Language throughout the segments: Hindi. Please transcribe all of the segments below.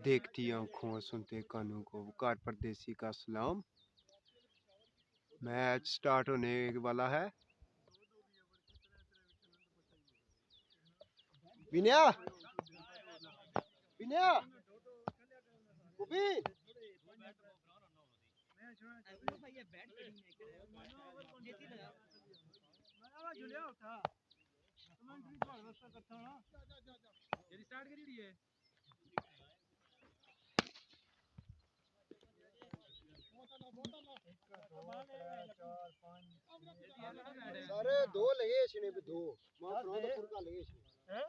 देखती आंखों सुनते कानों को वकार परदेसी का सलाम। मैच स्टार्ट होने वाला है। विनया विनया सारे दो लगे इसने भी दो मां फ्रंट फुरका लगे इसने हैं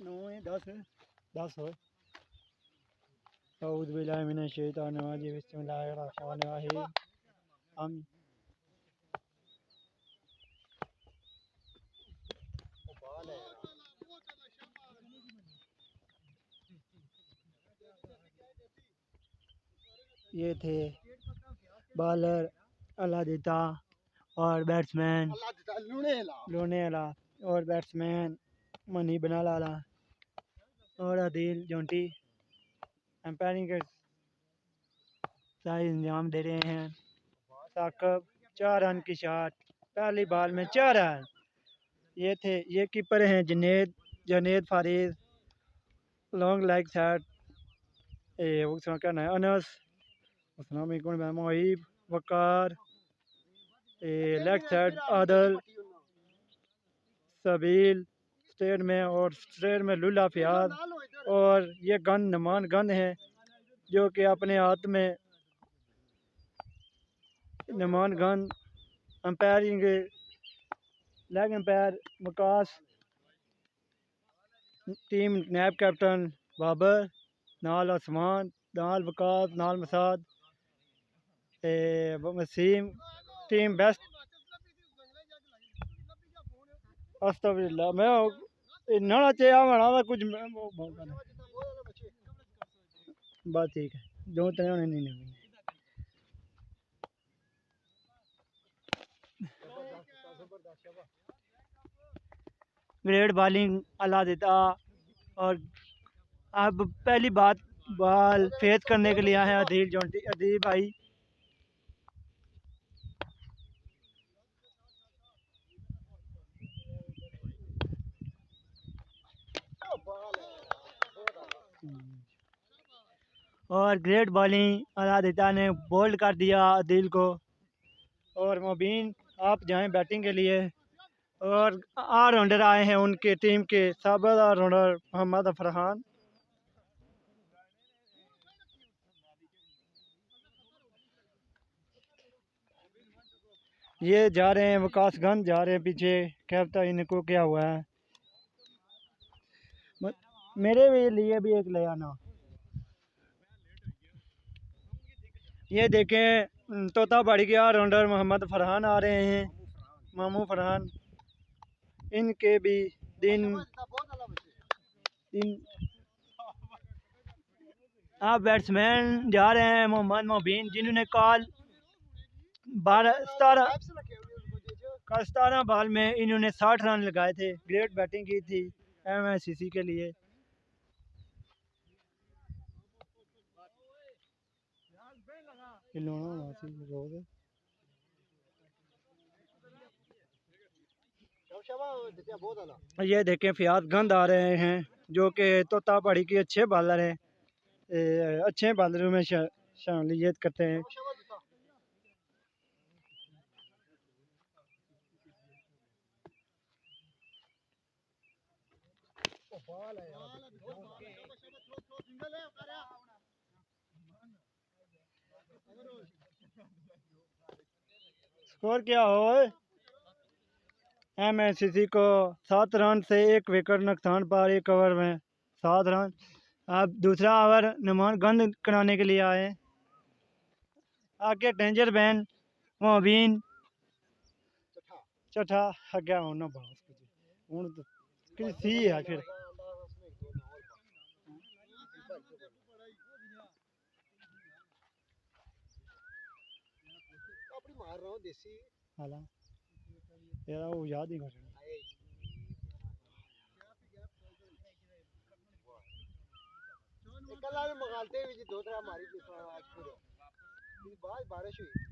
9 है 10 हो औद बिल्लाहि मिनश शैतानिर रजीम बिस्मिल्लाहिर रहमानिर रहीम हम ये थे बॉलर अलादिता और बैट्समैन लूनेला और बैट्समैन मनी बनालाला और आदिल जोंटी एम्पायरिंग के सही इंजाम दे रहे हैं। साकब 4 रन की शॉट पहली बॉल में 4 रन। ये कीपर हैं जनेद फारिज लॉन्ग लेग शॉट उसका क्या नाम है अनस उसका नाम कौन है मोहिब वकार लेग साइड आदल सबील स्टेट में लुल्ला फियाज और ये गन नमान गन है जो कि अपने हाथ में नमान गन umpiring leg umpire Waqas team नैब कैप्टन बाबर नाल आसमान नाल वकास नाल मसाद वसीम टीम बेस्ट अस्तगफिरुल्लाह मैं नाला चाहिए हमारा कुछ बात ठीक है दो तरह होने नहीं ग्रेट बॉलिंग अल्लाह देता और अब पहली बात बॉल फेस करने के लिए आए हैं अदील जोंटी अदील भाई और ग्रेट बॉलिंग अलादिता ने बोल्ड कर दिया अदील को और मुबीन आप जाएं बैटिंग के लिए और ऑलराउंडर आए हैं उनके टीम के साबिक़ ऑलराउंडर मोहम्मद फरहान ये जा रहे हैं वकासगंज जा रहे हैं पीछे क्या पता इनको क्या हुआ है मेरे लिए भी एक ले आना। ये देखें तोता बाड़ी के ऑलराउंडर मोहम्मद फरहान आ रहे हैं मामू फरहान इनके भी दिन आप बैट्समैन जा रहे हैं मोहम्मद मोबीन जिन्होंने कल 17 बॉल में इन्होंने 60 रन लगाए थे ग्रेट बैटिंग की थी MICC के लिए। ये देखें फियाज गंद आ रहे हैं जो कि तोता पहाड़ी के अच्छे बॉलर हैं अच्छे बॉलरों में शामिलियत करते हैं। स्कोर क्या हो MICC को 7 रन से 1 विकेट नुकसान पर 1 ओवर में 7 रन। अब दूसरा ओवर नमान गंद कराने के लिए आए आगे डेंजर बैन मोबीन चठा अग्गे होना हूँ तो सी है फिर मार रहा हूँ देसी हाला यार वो याद ही कर कल आज मगालते हुए जी दो तरह हमारी आज पूरे बाद बारिश हुई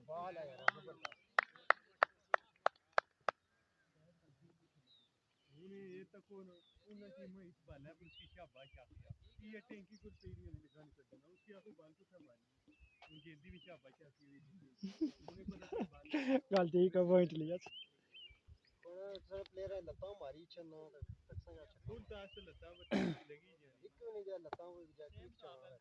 बाल है यार जबरदस्त ये तक उन्नति में इस बाल है उसकी शाबाश आखिया ये टैंकी को तेरी नहीं निकाल कर देना उसकी आंखों बाल को संभाल उनकी हिंदी भी शाबाश आखी हुई उन्हें पता था बाल गलती का पॉइंट लिया सर प्लेयर है लता हमारी चन्ना तक संगा फुल तास लता बता लगी जाए एक नहीं जा लता वो जाती चला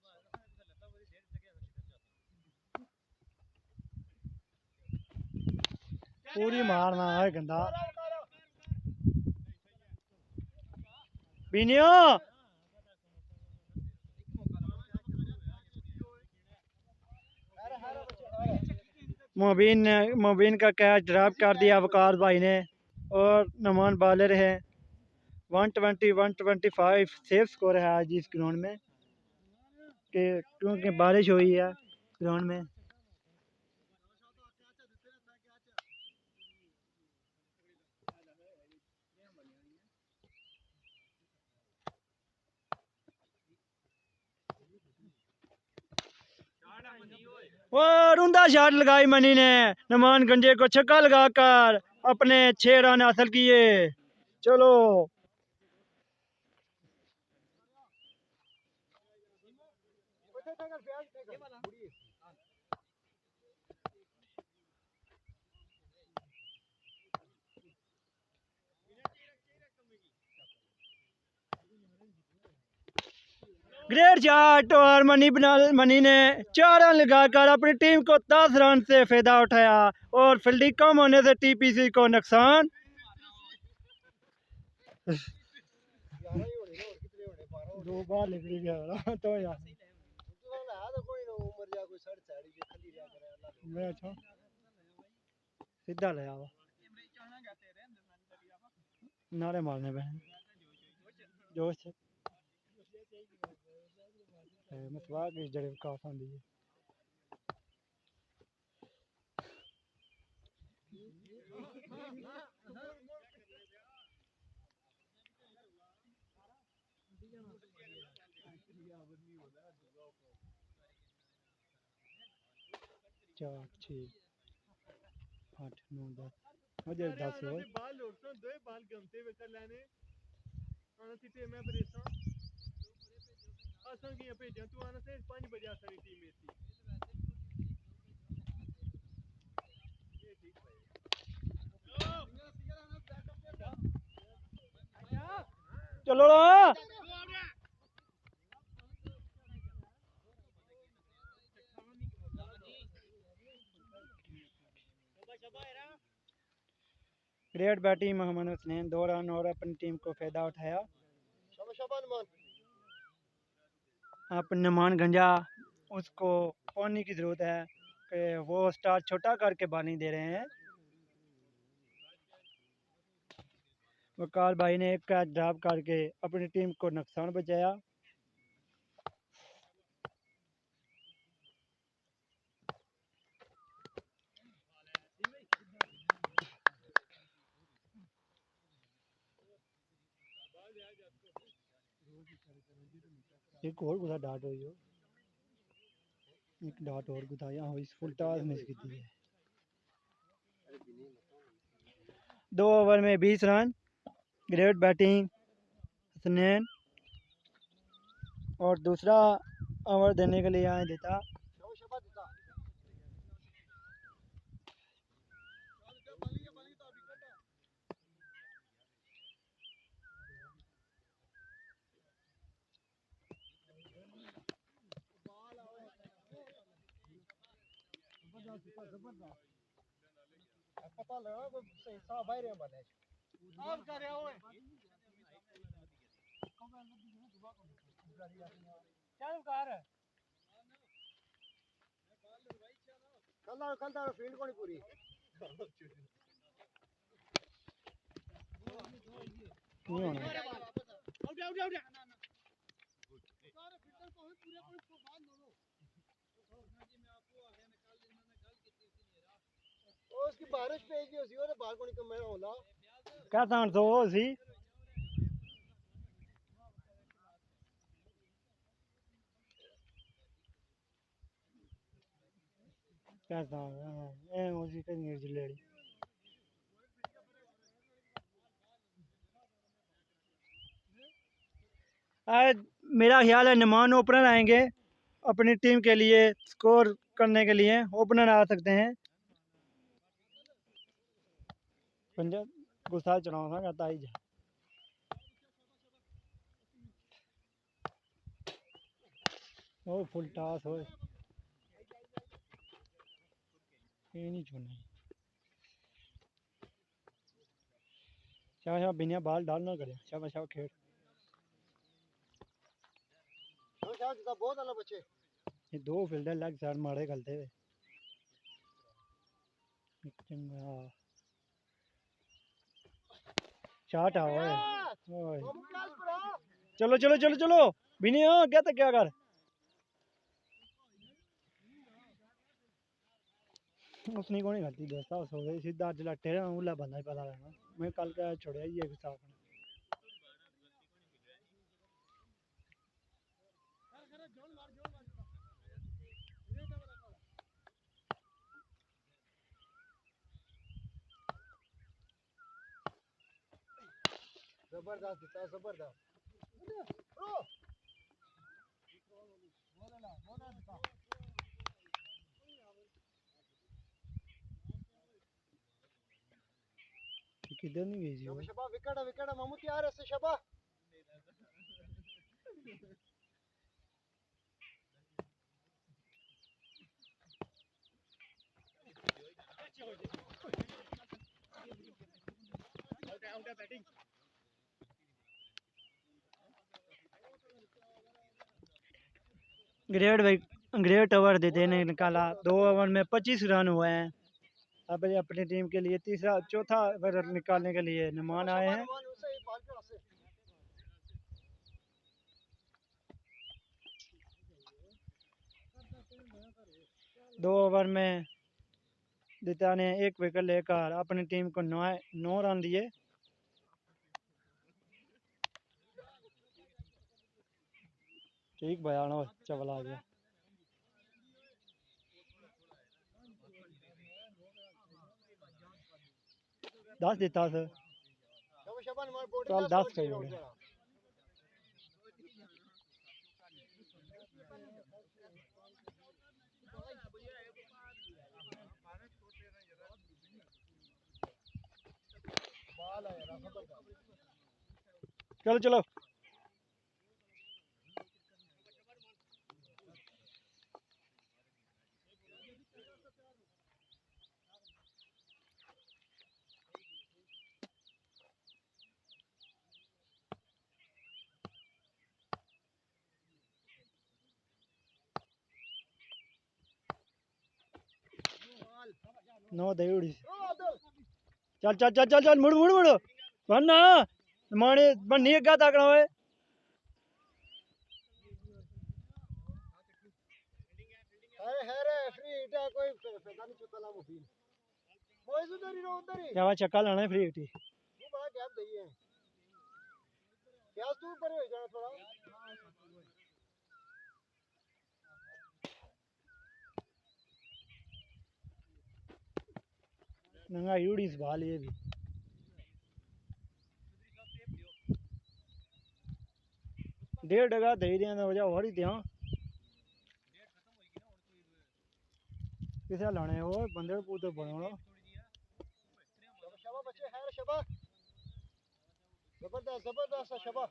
पूरी मारना है गंदा बीनियो मोबिन का कैच ड्रॉप कर दिया वकार भाई ने और नमान बॉलर है 120 125 सेफ स्कोर है आज इस ग्राउंड में कि क्योंकि बारिश हुई है ग्राउंड में और रुंदा शॉट लगाई मनी ने नमान गंजे को छक्का लगाकर अपने 6 रन हासिल किए चलो ग्रेट शॉट और मनी ने 4 रन लगाकर अपनी टीम को 10 रन से फायदा उठाया और फील्डिंग कम होने से टीपीसी को नुकसान दो बार निकली गया तो यार मैं अच्छा सीधा ले आवा नारे मारने पे जोश मसवाक की जड़े काफ आंदी है चार छः 8 9 10 मुझे 10 हो बाल उठना दो बाल गमते हुए कर लेने आना सीटे मैं बरेसा आसान की भेजा तू आना से 5 बजे आसानी टीम में थी ये ठीक भाई चलो ना great batting Mohammad Hussain 2 run और अपनी टीम को फायदा उठाया अब नमान गंजा उसको पानी की ज़रूरत है कि वो स्टार छोटा करके पानी दे रहे हैं वकार भाई ने एक कैच ड्रॉप करके अपनी टीम को नुकसान बचाया एक और गुदा डाट हुई हो एक डाट और गुदा यहाँ हुई फुल टॉस मिस की थी 2 ओवर में 20 रन ग्रेट बैटिंग हसनैन और दूसरा ओवर देने के लिए आए देता पता लगा कोई सही साफ बाहर है वाले आप कर रहे हो चल कर कल तो फील्ड को नहीं पूरी नहीं होना उसकी बारिश पे गई उसी और बाहर को निकल मैं होला क्या तान तो हो सी क्या तान ए उसी का न्यूज़ लेडी आज मेरा ख्याल है नमान ओपनर आएंगे अपनी टीम के लिए स्कोर करने के लिए ओपनर आ सकते हैं पंजाब गुस्सा चढ़ाना कहता ही जा ओ फुल टॉस हो ये नहीं छूना शाबाश बिना बाल डालना करे शाबाश शाबाश खेल तो शायद इसका बहुत अलग बच्चे ये दो फील्डर लग साइड मारे गलते हुए चंगा शॉट आओ ओए मुमताज ब्रो चलो चलो चलो चलो बिनी हो क्या तक क्या कर उसने कौन गलती दोस्ता उस हो गई सीधा आज लट्टे रहा उला बंदा ही पता रहना मैं कल का छोड़िया ही एक साथ जबरदस्त दिखता है जबरदस्त ब्रो बोला दिखा किधर नहीं गई थी वो शबा विकेट विकेट मामू तैयार है से शबा ग्रेट ओवर देते ने निकाला 2 ओवर में 25 रन हुए हैं अब ये अपनी टीम के लिए तीसरा चौथा ओवर निकालने के लिए नमान आए हैं उसे ही बाल पे से 2 ओवर में दिता ने 1 विकेट लेकर अपनी टीम को 9 रन दिए ठीक बयान हो चवल आ गया 10 देता सर शबा शबा ने मार बॉडी चल 10 कही हो गया बाल है रास्ता पर चलो चलो 9 दे उड़ी चल चल चल चल चल मुड़ मुड़ मुड़ वरना माने बन्नी अग्गा ताकना होए है रे फ्री इटा कोई फायदा नहीं चुका ला मुफीन बॉयज उधर ही रहो उधर ही क्या चक्का लाना है फ्री हिट वो बड़ा गैप दई है क्या तू ऊपर हो जाना थोड़ा नंगा उड़ी इस बाल ये भी डेढ़ डगा दे दिया ना वजह और ही दिया किसे लाने हो बंदे पूते बनाना शबा बच्चे है रे शबा जबरदस्त जबरदस्त शबा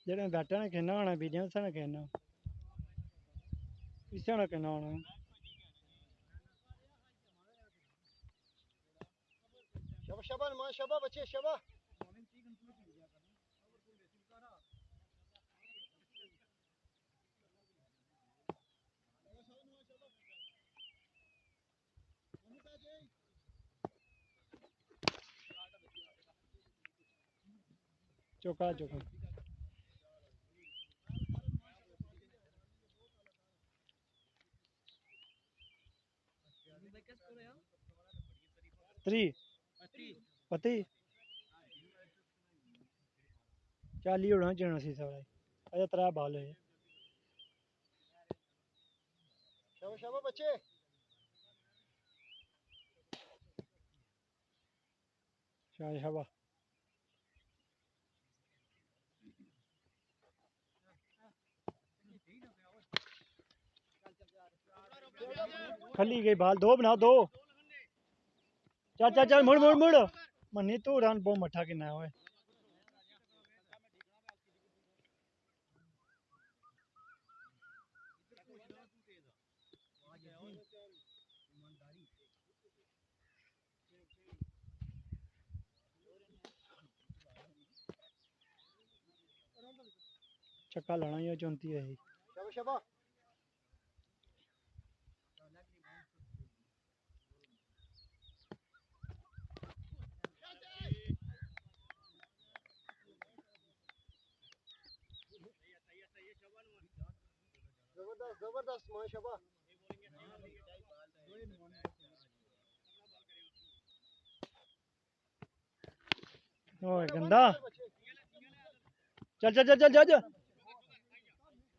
जेह्ड़े बैठे ने खेलना होना बीजें उस्सै ने खेलना इस्सै ने खेलना होना शबा शबा मान शबा बच्चे शबा चौका चौका। थ्री पति 40 होना चाहिए सी सारा अजे 3 बाल है। शाबाश शाबाश बच्चे। शाबाश खली गई बाल 2 बना 2। चल चल चल मुड़ मुड़ मुड़ मन्नी तू रन बहुत मठा किन्ना है ओए। छक्का लाना ही 34 है। शाबाश शाबाश। जबरदस्त जबरदस्त माशाल्लाह। ओए गंदा चल चल चल चल चल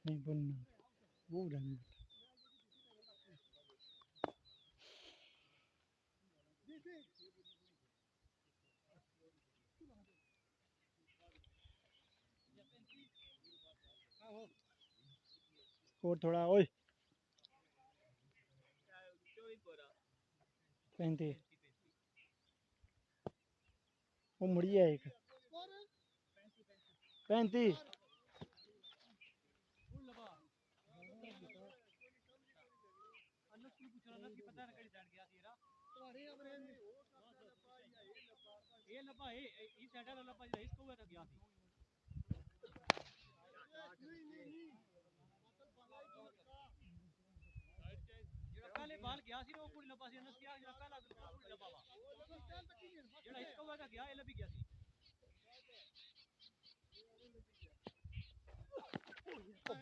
नहीं बोलना वो रन और थोड़ा ओए 35 वो मुड़ी है एक 35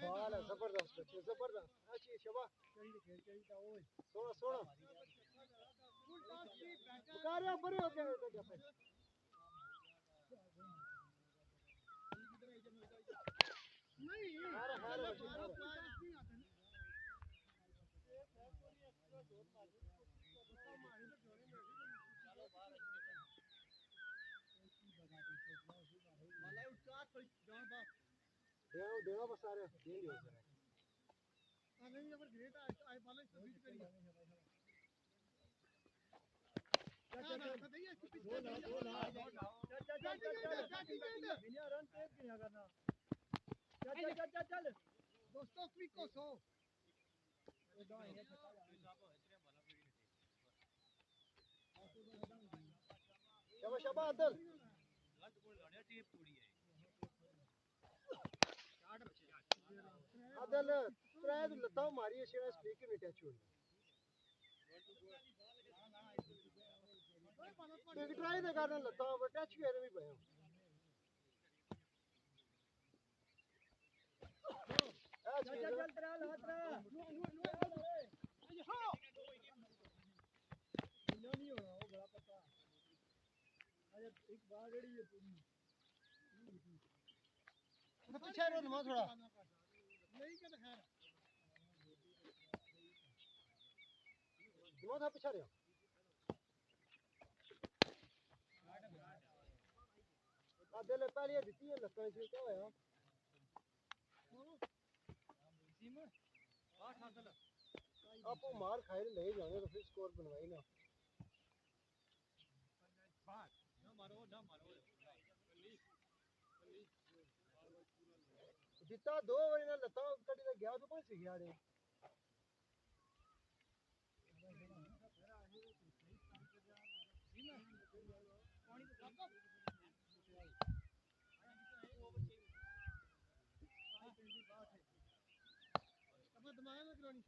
बाल है जबरदस्त बच्चे जबरदस्त। अच्छी शाबाश। सोना सोना बुखार बड़े हो गए देना बस सारे देंगे उसे। दोस्तों क्विक को सो शाबाश शाबाश अदल। अदल ट्राई लता मारी है शेरा स्पीकर में टच हुई। एक ट्राई दे कारण लता पर टच किया भी भयो। चल चल चल तेरा हाथ रा नहीं होना वो बड़ा पता अरे एक बार रेडी है पूरी तो पीछे रो ना थोड़ा नहीं क्या खैर दिमाग था पीछे रहो। आधे पहले दी है लगता है क्या होया आप वो मार खाए नहीं जाने तो फिर स्कोर बनवाई ना जितना 2 ओवर ना लता कड़ी ना गया तो कोई सी गया रे अपना दिमाग में करोनी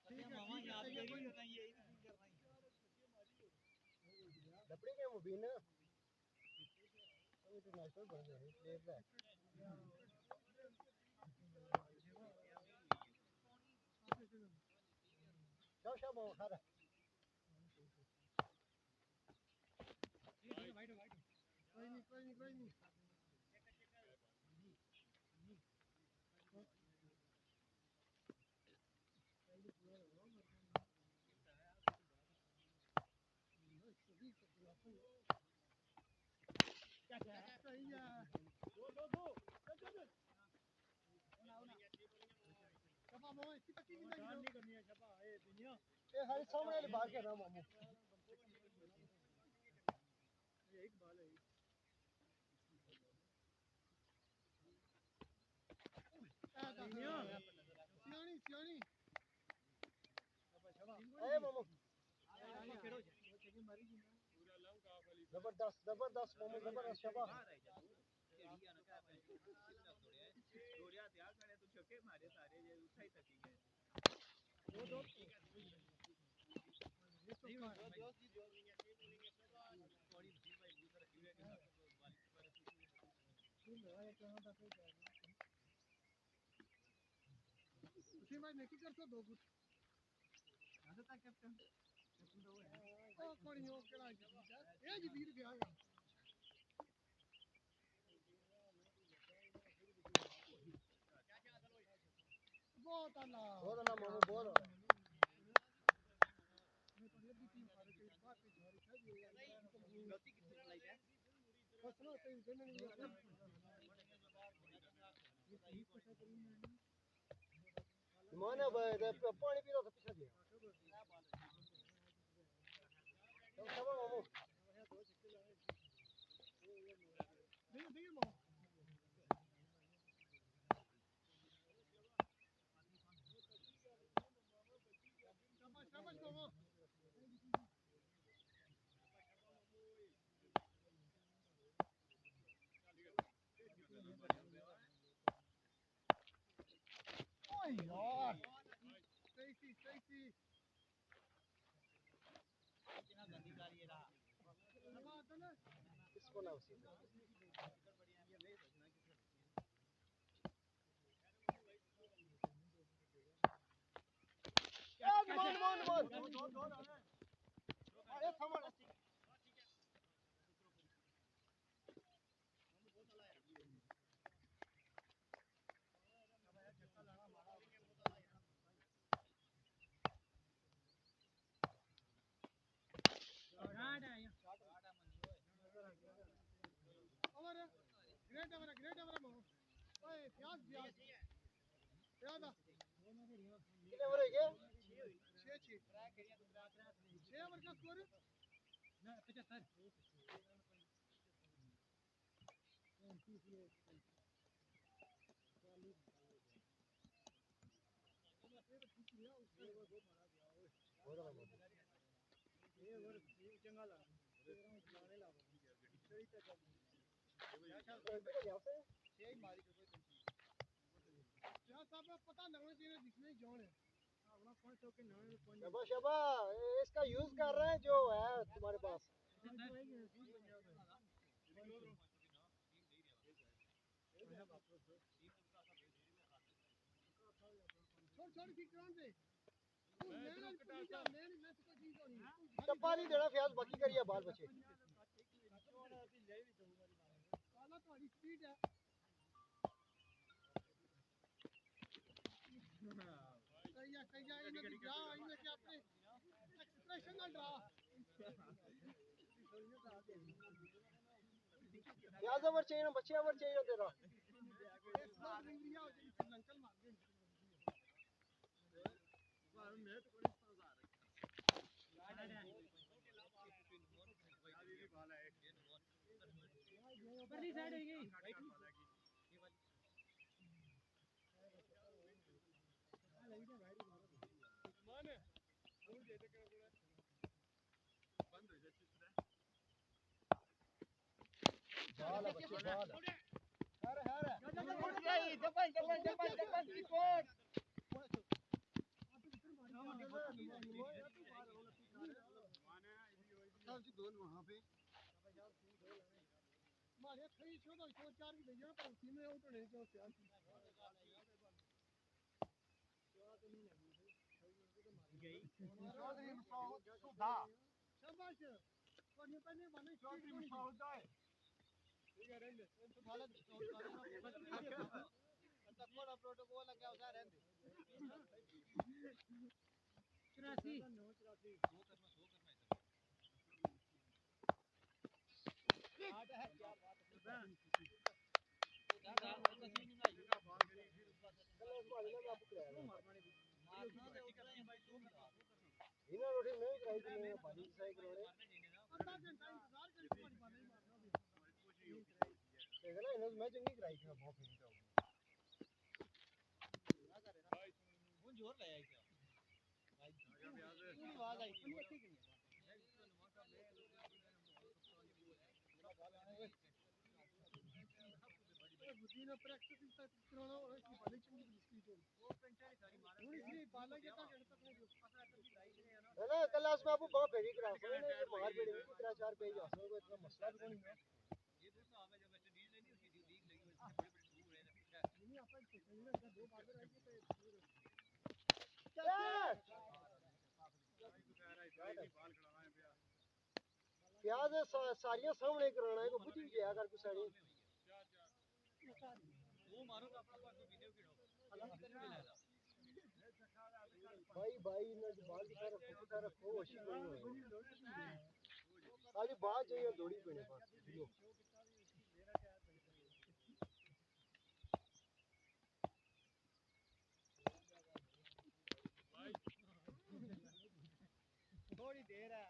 ठीक है लपड़ी के मुबीन तो इंटरनेशनल बन गए प्लेयर है शाबाश शाबाश खा रहा कोई नहीं सही है शबा मोए इसकी पक्की नहीं करनी है शबा ए दुनिया ये खाली सामने वाली बाहर के रहा मामू ये एक बाल है दुनिया सियानी सियानी ए मामू जबरदस्त जबरदस्त मामू जबरदस्त शबा उसी में नहीं करता दो कुछ ओ कोई हो केड़ा ये जदीद गया है बहुत आला मामू बहुत आला मैं तो ये भी टीम हारे के बात पे जा रही है गलती कितने लाई है बस ना तेरी देने नहीं आता माने भाई पानी पी रहा था पीछे दिया तो सब मामू नहीं मामू शाबाश मामू ओए यार सही कितना गंदी कार ये रहा किसको ना उसी मोन अरे संभाल ग्रेट अवर मो ओए प्याज कितने ओवर है ये 6 ओवर का स्कोर ना 75 चंगा ला लाने ला सही तक मारी कोई साहब पता लगना चाहिए जिसमें जॉन है अपना कौन सौ के नाम शबा शबा इसका यूज कर रहे हैं जो है तुम्हारे पास छोड़ ठीक ग्राउंड पे टप्पा नहीं देना फ्याज बाकी करिए बाल बचे काला तुम्हारी स्पीड है कहीं इन्हें ड्रा इन्हें क्या अपने एक्सप्रेशन ना ड्रा फ्याज ओवर चाहिए ना बच्चे ओवर चाहिए तेरा इस बार इंडिया हो जाएगी श्रीलंकन मार गए बार में तो कोई समझ आ रहा है परली साइड है ये मान दूर दे दे के पूरा बंद हो जाए चित्र बाल बच्चे बाल हरे उठ गई जपन रिकॉर्ड चांस दो वहाँ पे हमारे खड़ी शो तो शो चार की भेजना पर उसी में आउट होने जो चार की सुधा शाबाश कोनी पहले बने चौधरी मसौदा है ठीक है रहने वाला अच्छा कोड़ा प्रोटोकॉल लगा उसा रहने 84 आठ है क्या बात है इना रोटी नहीं कराई थी भाजी साई करोड़े आधा घंटा इंतजार कर तुम्हारी बात नहीं मारना देखा ना इन्होंने मैं चंगी कराई थी बहुत फिर तो कौन जोर ले आई क्या भाई पूरी आवाज आई थी ठीक नहीं बुद्धीना प्रैक्टिस कराना और इसकी बाली चंगी इसकी तो वो पेंचारी सारी मारा इसलिए बाला क्या था कहता था जो पता कर लाई नहीं है ना कल आज बाबू बहुत फेरी करा सो ने मार बेड़ी की तरह चार पेज आ सो कोई इतना मसला भी नहीं है ये दोस्तों आवे जब वेस्ट इंडीज लेनी उसकी लीग लगी हुई है बड़े बड़े टूर है नहीं अपन सोचेंगे ना दो बार रह गए तो प्याज सारियां सामने कराना है को बुझी गया कर कुछ सारी वो मारो तो अपना पास वीडियो कीड़ो भाई भाई ने बाल की तरफ रखो होश कोई आज बात चाहिए दौड़ी पड़े पास लो थोड़ी देर है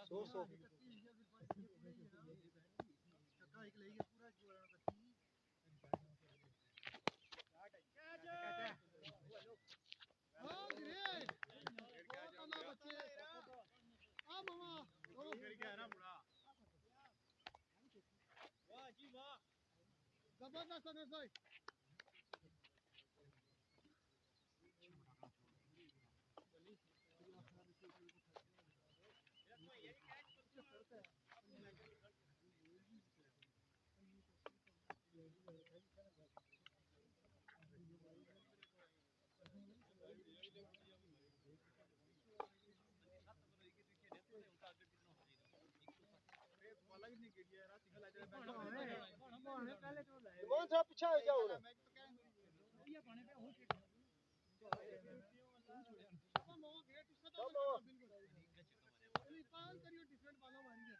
सो चक्का एक ले गया पूरा जोड़ा करती हां ग्रेट बहुत अल्लाह बच्चे आ मामा ओ फिर क्या ना बुढ़ा वाह जी वाह जबरदस्त है भाई कौन सा पीछे हो जाओ ना ये पानी पे हो ठीक पाल करियो डिफरेंट वाला मारी है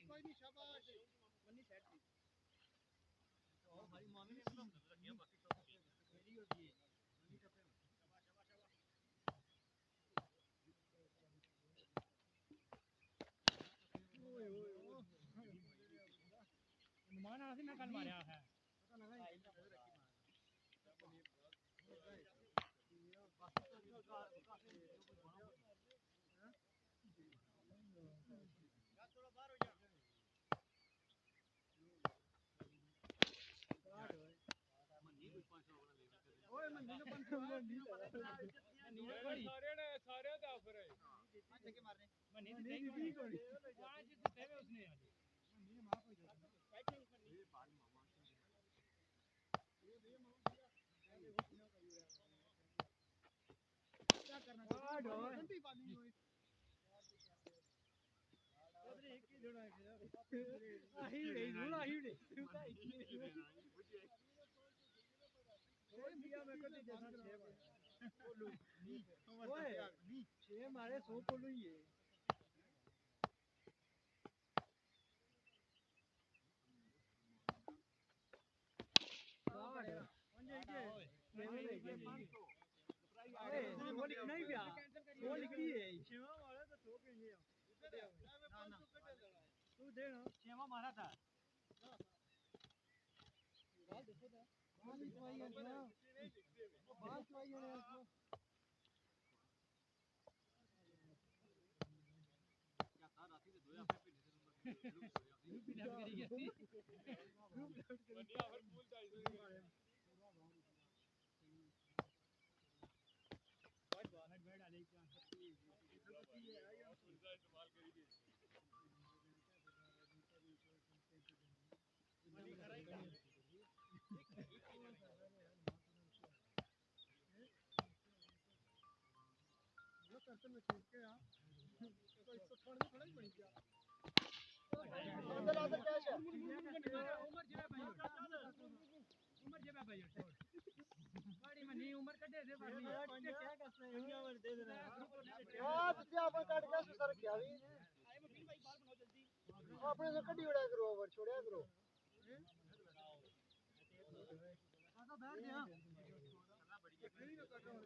कोई नहीं शाबाश मन्नी सेट थी ओ भाई मामी ने मतलब रखिया बाकी सब मेरी होती है मन्नी का प्रेम ओए ओए अनुमान आ मैं कल मारया है पता लगा थोड़ा बाहर हो जा ओए मंदी ने 500 सारे ਦਾ ਆਫਰ ਹੈ हां लेके मारने मनी दी दी कोनी वहां जी दिते हुए उसने आज मनी ने माफ हो जाता बैठे ऊपर ये बाल मामा ये भैया मामा क्या करना घंटी पानी हुई चौधरी एक ही जोड़ा है आही रे जोड़ा आही रे ओए मियां मैं को दे देना 6 ओए 6 मारे 100 कोलू ही है वो लिखना ही क्या वो लिखी है छेवा मारा तो 100 के लिए ना ना तू दे ना छेवा मारा था बाल देखो तो बाल चुवाई है ना बाल चुवाई है ना क्या था राती से धोया पे ग्रुप लेफ्ट करी गई ग्रुप लेफ्ट करी बढ़िया फिर फुल 250 हेड बैड आ जाएगी इस्तेमाल करेंगे वो करते में छूट के यार तो इसको थोड़ा थोड़ा ही बन गया अंदर अंदर क्या है उमर जेबा भाई गाड़ी में नहीं उमर कटे दे पर नहीं क्या करते हैं इंडिया में दे देना हां तो अपन काट के सर क्या भी आए में भाई बाल बनाओ जल्दी अपने से कटी उड़ा करो ओवर छोड़या करो हां तो बैठ गया चलना बढ़िया फिर ही कट रहा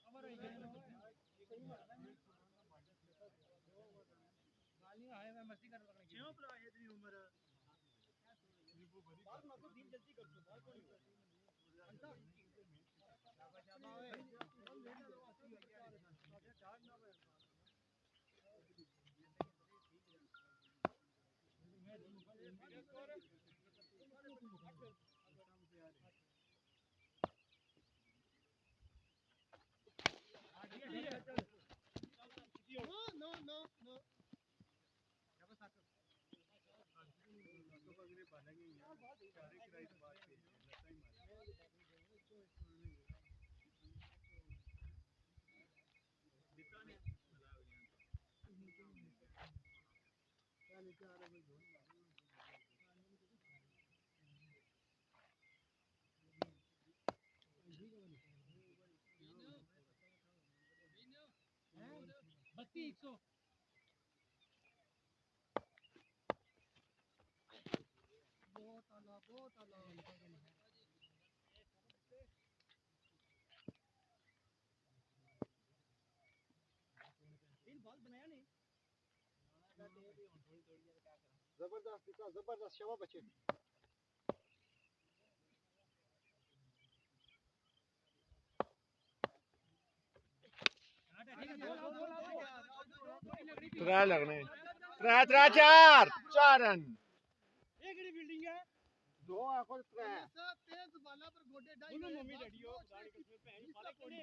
हमारा ही सही गाली आए मैं मस्ती कर रहा हूं क्यों पर आए इतनी उम्र बाल मतलब दिन जल्दी कर दो बाल कौन अंता no no no बत्ती 100 बहुत आला तीन बॉल बनाया नहीं जबरदस्त शवा बचे त्रै लगने त्रै त्रै चार चार रन एकड़ी बिल्डिंग है दो आखो त्रै तेज बाला पर गोडे डाई मम्मी डैडी हो गाड़ी कसम भैन साले कोने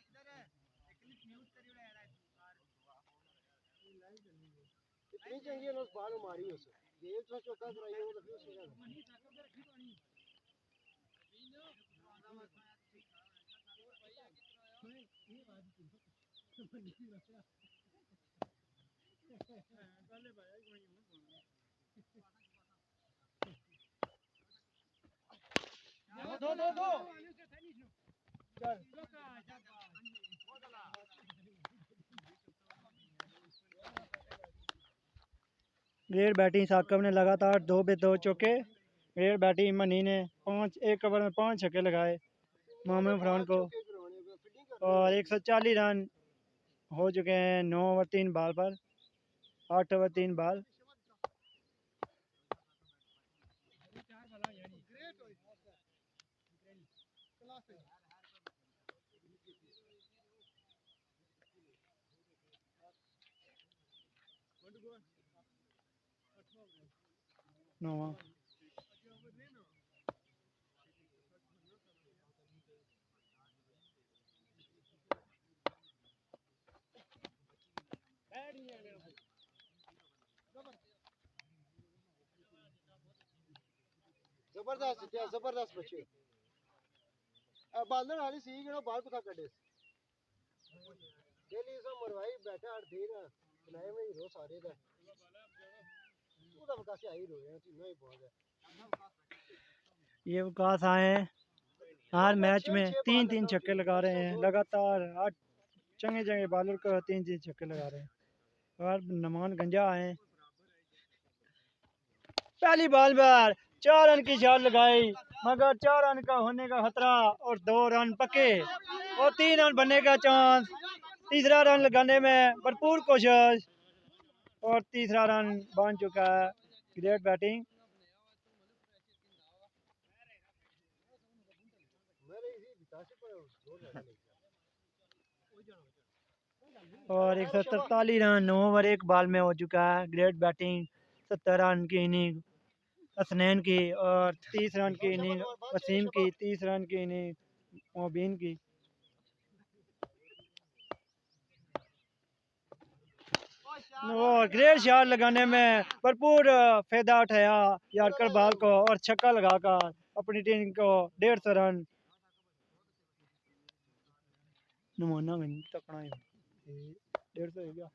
इधर है क्लिप म्यूट करी उड़ा यार इतनी चंगी है बाल मारी उस ये तो चौका कराई वो तो फिर मनी साकब के रखी पानी ये बात पहले भाई कोई हूं दो दो दो चल ग्रेट बैटिंग साकब ने लगातार 2 पे 2 चौके। ग्रेट बैटिंग मनी ने 1 ओवर में 5 छक्के लगाए मोहम्मद फरहान को और 140 रन हो चुके हैं 9 ओवर 3 बॉल पर 8 ओवर 3 बॉल। नौवां जबरदस्त बचे बांधन वाली सी गिनो बाल कुथा कटे डेली सो मरवाई बैठा हर दिन बनाए में हीरो सारे दा तू तो बकासे आई रो है तू नहीं बहुत है ये वकास आए हैं, हर मैच में 3-3 छक्के लगा रहे हैं लगातार। हर चंगे चंगे बॉलर को 3-3 छक्के लगा रहे हैं। और नमान गंजा आए हैं। पहली बॉल पर 4 रन की शॉट लगाई, मगर 4 रन का होने का खतरा और 2 रन पक्के और 3 रन बनने का चांस। तीसरा रन लगाने में भरपूर कोशिश और तीसरा रन बन चुका है। Great batting. और 143 रन ओवर 1 बॉल में हो चुका है। Great batting. 70 रन की इनिंग हसनैन की और 30 रन की इनिंग वसीम की, 30 रन की इनिंग मोबिन की। और ग्रेट शॉट लगाने में भरपूर फायदा उठाया यार्कर बॉल को और छक्का लगाकर अपनी टीम को 150 रन नमूना तकना 150 हो गया।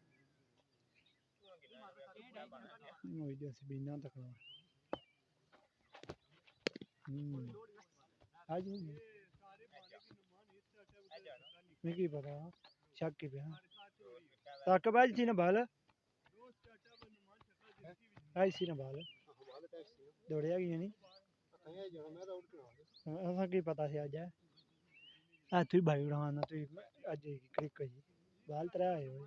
बीना तकना आज मैं की पता शक की पे ताकब आज थी ना बाल आज थी ना बाल दौड़िया गई नहीं ऐसा की पता थी आज है तू भाई उड़ाना तू आज क्लिक कर बाल तरह आए हो।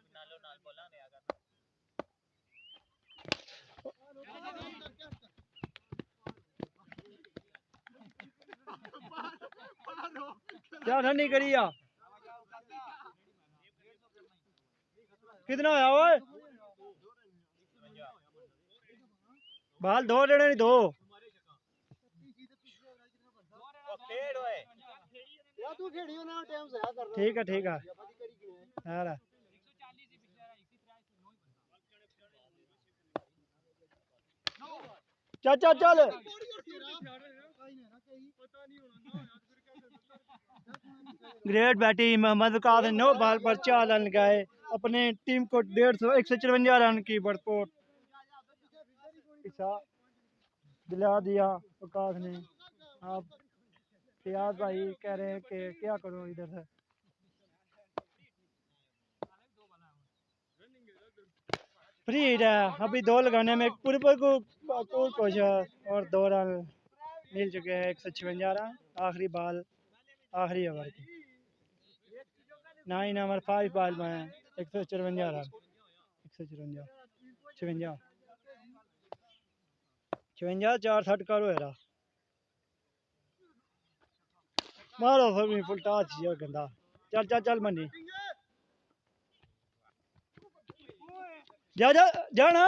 क्या ठंडी करी आ कितना आया ओए बाल 2 लेने नहीं 2 या तू खेड़ियो ना टाइम से करना ठीक है यार चल चल चल। ग्रेट बैटिंग मोहम्मद वकास ने 9 बॉल पर 4 रन लगाए, अपने टीम को 154 रन की भरपूर दिला दिया वकास ने। आप रियाज भाई कह रहे हैं कि क्या करो इधर से। फ्री हिट है, अभी 2 लगाने में पूरी कोशिश और 2 रन मिल चुके हैं। 156 रन आखिरी बॉल आखिरी ओवर की 9 नंबर 5 बॉल में 154 रन 154 4 60 करो एरा मारो फिर फुल टॉस गंदा। चल चल चल मनी जा जा जा ना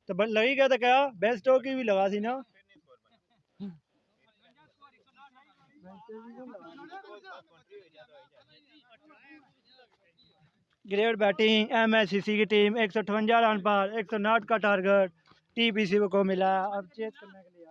तो लगी क्या तो क्या बेस्ट हो की भी लगा सी ना। ग्रेट बैटिंग MSCC की टीम 158 रन पर 159 का टारगेट TPC को मिला। अब चेक करने के लिए